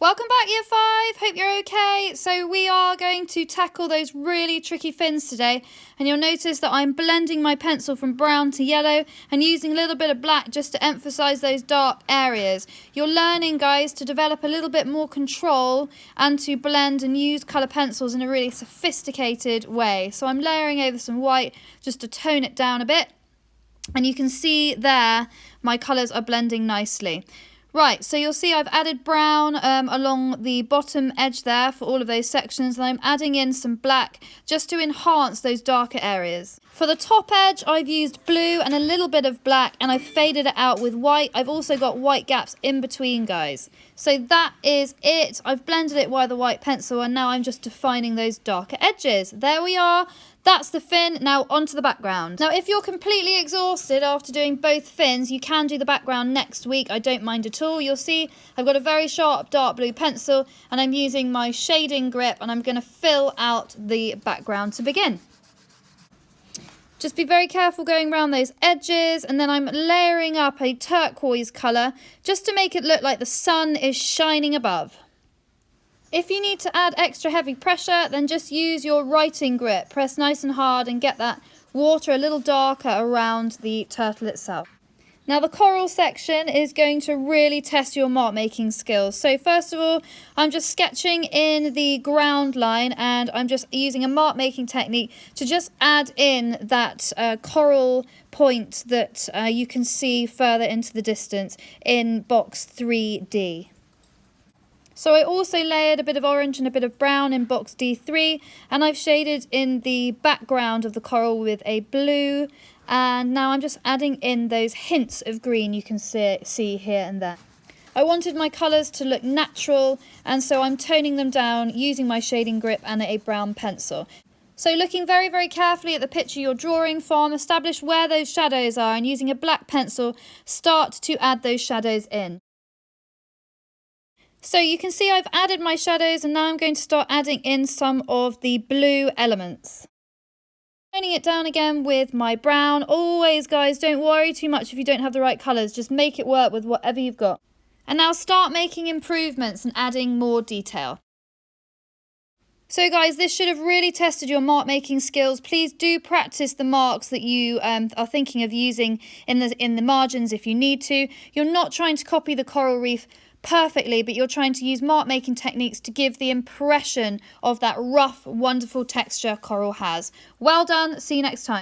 Welcome back, Year 5. Hope you're okay. So we are going to tackle those really tricky fins today. And you'll notice that I'm blending my pencil from brown to yellow and using a little bit of black just to emphasize those dark areas. You're learning, guys, to develop a little bit more control and to blend and use colour pencils in a really sophisticated way. So I'm layering over some white just to tone it down a bit. And you can see there my colours are blending nicely. Right, so you'll see I've added brown along the bottom edge there for all of those sections, and I'm adding in some black just to enhance those darker areas. For the top edge, I've used blue and a little bit of black, and I've faded it out with white. I've also got white gaps in between, guys. So that is it. I've blended it with the white pencil, and now I'm just defining those darker edges. There we are. That's the fin. Now onto the background. Now, if you're completely exhausted after doing both fins, you can do the background next week. I don't mind at all. You'll see I've got a very sharp dark blue pencil, and I'm using my shading grip, and I'm going to fill out the background to begin. Just be very careful going around those edges, and then I'm layering up a turquoise colour just to make it look like the sun is shining above. If you need to add extra heavy pressure, then just use your writing grip. Press nice and hard and get that water a little darker around the turtle itself. Now the coral section is going to really test your mark making skills. So first of all, I'm just sketching in the ground line, and I'm just using a mark making technique to just add in that coral point that you can see further into the distance in box 3D. So I also layered a bit of orange and a bit of brown in box D3, and I've shaded in the background of the coral with a blue, and now I'm just adding in those hints of green you can see here and there. I wanted my colours to look natural, and so I'm toning them down using my shading grip and a brown pencil. So looking very, very carefully at the picture you're drawing from, establish where those shadows are, and using a black pencil, start to add those shadows in. So you can see I've added my shadows, and now I'm going to start adding in some of the blue elements. Toning it down again with my brown. Always, guys, don't worry too much if you don't have the right colours. Just make it work with whatever you've got. And now start making improvements and adding more detail. So guys, this should have really tested your mark making skills. Please do practice the marks that you are thinking of using in the margins if you need to. You're not trying to copy the coral reef perfectly, but you're trying to use mark making techniques to give the impression of that rough, wonderful texture coral has. Well done. See you next time.